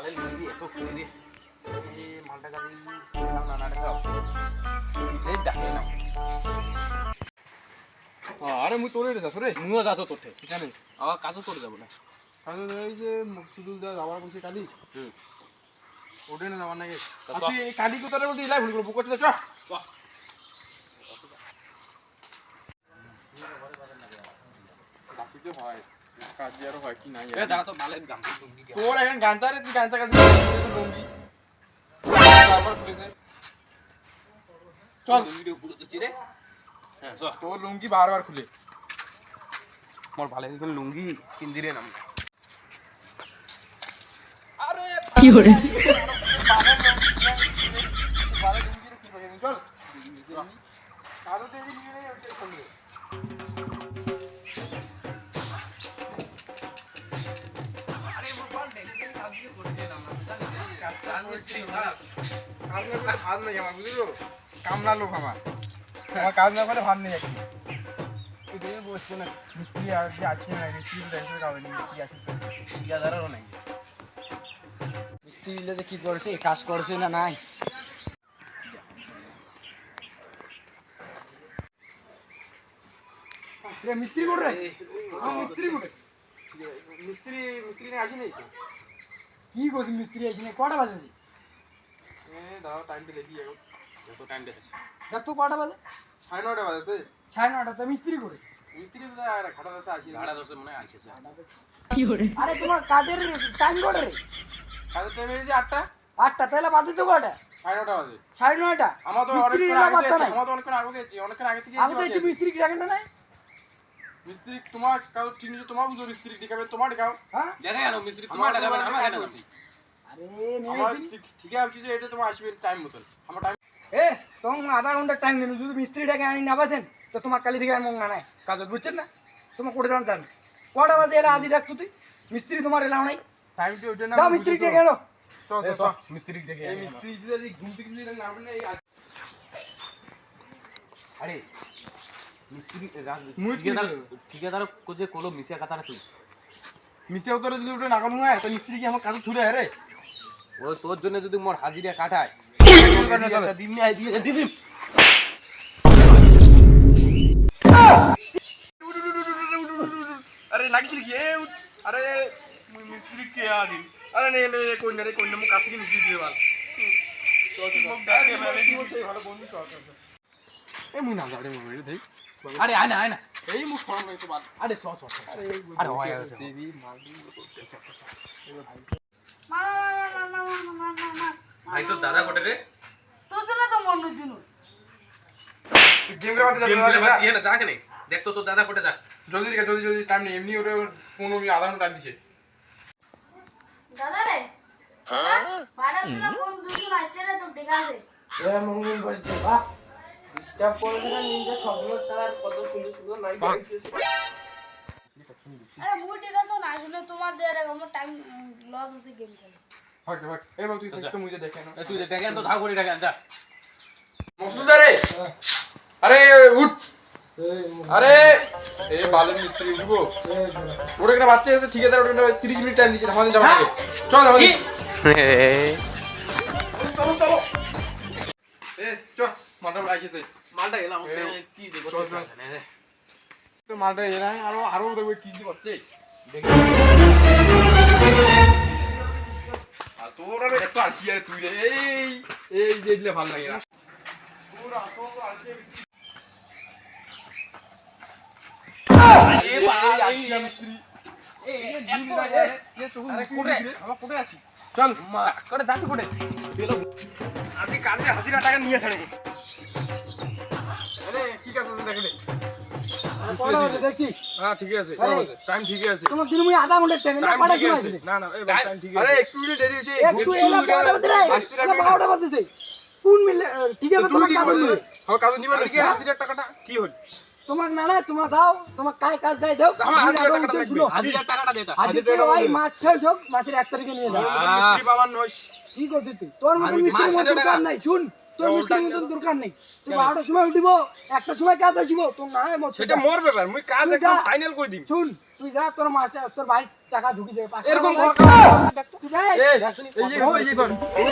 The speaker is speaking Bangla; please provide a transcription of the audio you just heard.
বালের লুঙ্গি এত ফুলি এই মালটা গাড়ি নাও না নাটাও এই ডাকে নাও আরে মুই তোরে যাস রে মুও যাচ্ছ তোরতে এখানে আবার কাজও করে যাবো না কাজে এই যে সুদুল দা যাবার বলছে কালি ওঠে না যাবার নাকি তুই এই কালি কোথায় বলতে ইলাই ভুল করে বুক করতে চ কাশিতে হয় কাজ আর হয় কি নাই এ দাঁড়া তো বালের গাম লুঙ্গি তোর এখন গাঞ্জা রে তুই গাঞ্জা কাটতে লুঙ্গি আবার পুলিশে চল ভিডিও পুরো দিচ্ছি রে হ্যাঁ চল তোর লুঙ্গি বারবার খুলে মোর ভালো একজন লুঙ্গি কিনদি রে নাম কি হরে চল কালো তেজি নিয়ে নেই ওকে খুলবে আরে মোর বাল ডেলি কাজ দিয়ে করে দিলাম না কাজ মিস্ত্রি কাজ কাজ না করলে ভাত নেই আমার বুঝলো কামলা লোক আমার কাজ না করলে ভাত নেই একটু তুই দেখে বসছো না মিস্ত্রি আর যে আসছে না মিস্ত্রি দেখে খাবে না মিস্ত্রি আসছে ঠিকাদারও নাই মিস্ত্রি যে কি করছে কাজ করছে না নাই রে মিস্ত্রি কোড রে মিস্ত্রি কোড মিস্ত্রি মিস্ত্রি না আসি নাই তো কি করছিস মিস্ত্রি আইছি না কটা বাজে এ দাও টাইমটা দেখি এখন যত টাইম দে দেখ তো কটা বাজে 9:30 বাজে 9:30 তো মিস্ত্রি করে মিস্ত্রি তো আর ঘাটা দাসে আসি ভাড়া দশে মনে আছে কি হরে আরে তোমার কাদের টাইম কটা রে কাজের টাইম এই যে 8টা 8টা তাহলে বাজে তো কটা 9:30 বাজে 9:30 আমার তো মিস্ত্রি অনেকক্ষণ এলা আগে বার্তা নাই আমার তো অনেকক্ষণ আগে গেছি অনেকক্ষণ আগে থেকে আমি তো এই মিস্ত্রি কি ডাকেন না নাই মিস্ত্রি তোমার কাউ চিনি যে তোমার বুঝো মিস্ত্রি দেখাবে তোমার দেখাও হ্যাঁ দেখা গেল মিস্ত্রি তোমার টাকা না আমার কেন দিছি আরে আমার নেই ঠিক আছে যে এটা তোমার আসবে টাইম মতন আমার টাইম এ তুমি আধা ঘন্টা টাইম দিন যদি মিস্ত্রি ডাকে আনি না বাসেন তো তোমার কালি থেকে আর মং না নাই কাজ বুঝছেন না তোমার কোটে জান জান কটা বাজে এলা আদি রাখতো তুই মিস্ত্রি তোমার এলাও নাই টাইমটা ওইটা না যাও মিস্ত্রি কে গেল চল চল চল মিস্ত্রি দেখে এই মিস্ত্রি যদি ঘুম থেকে যদি না উঠে না এই আরে মিস্ত্রি মুই ঠিকাদার কোজে কোলো মিশা কাতারে তুই মিস্ত্রি উত্তরে যদি উঠে না কাটু হয় তো মিস্ত্রি কি আমার কাজ ছুড়ে রে ও তোর জন্য যদি মোর হাজিরা কাটায় দিমনি আই দিয়ে দিবি আরে লাগিস কি এ আরে মিস্ত্রি কে আদি আরে নে নে কই না রে কই না মু কাজ থেকে নিতে দিবে বাল চল চল মুখ ডাকে মানে কি হচ্ছে ভালো বন্ধু চল চল এ মুই না যাড়ে মরে দেই আরে আয় না এই মুখ ফর্ম হইতো বাল আরে চ আরে হয় আছে দেবী মাগি ভাই তো দাদা কোটে রে তোর জন্য তো মনে জুনু গেম রে বাদ গেম খেলে বাদ দিয়ে না যা কেনে দেখ তো তোর দাদা কোটে যা জলদি রে জলদি টাইম নেই এমনি ওরে 15 আধা ঘন্টা টাইম দিছে দাদা রে বাড়া তুলা কোন দুজন আছে রে তো দেখা আছে এ মঙ্গল করতে বাহ ডিস্টার্ব করবে না নিজে স্বপ্ন ছাড়ার কত সুন্দর সুন্দর নাই আরে মুই ঠিক আছে না আসলে তোমার যে এরকম টাইম লস আছে গেম খেলে হট হট এই বাবু তুই সিস্টেম মুজে দেখে না তুই দেখেন তো ধাও করে দেখেন যা মসুলদা রে আরে উঠ আরে এ বালের মিস্ত্রি উঠবো ওরে একটা বাচ্চা আছে ঠিকাদার ওটা 30 মিনিট টাইম দিয়েছে আমাদের যাওয়া লাগে চল আমাদের চলো চলো এ চল মালটা আইছে মালটা গেলাম কি দেখো চল, চল। তো মালটা এ নাই আরো দেখবে কি কি করছে আর তোর আরে একটু আসি আর তুই রে এই যে দিলে ভালো লাগে না তোর আসে এ ভাই আসিয়া মিস্ত্রি আরে কোটে আমার কোটে আছি চল মা করে যাচ্ছি কোটে আজকে কাজে হাজিরা টাকা নিয়ে ছাড়ে আরে কি কাজ আছে দেখে কটা বাজে দেখছিস হ্যাঁ ঠিক আছে টাইম ঠিক আছে তোমার দিন মুই আধা ঘন্টা টাইম না টাইম কটা ঠিক সময় আছে আছে না না এই টাইম ঠিক আছে আরে একটু দেরি হইছে একটু এলা 12টা বাজে রে এলা 12টা বাজেছে কোন মিলে ঠিক আছে তুই তোমার কি কাজ করলি হলো। আমার কাজ নিবা নাকি হাজিরা টাকাটা কি হল তোমার না না তোমার দাও তোমার কাজ কাজ দাও দাও আমার হাজিরা টাকাটা উচিত লাগবে। শুনো হাজিরা টাকাটা দে তা আজকে ওই মাস শেষ হোক মাসের 1 তারিখে নিয়ে যাও মিস্ত্রি বাবার নয় কি করছিস তুই তোর মতো মাস মিস্ত্রির শেষে মতো টাকা। কাম নাই শুন তোর মিস্ত্রির মতন দরকার নেই তুই 12টার সময় উঠিব 1টার সময় কাজ আসিব তোর না হয় মত সেটা মোর ব্যাপার মুই কাজ তুই একদম যা। ফাইনাল করে দিবি শুন তুই যা তোর মাসে তোর ভাই টাকা ঢুকি দেবে 5 এরকম টাকা ঘর তুই যা এই এই যে কর এই,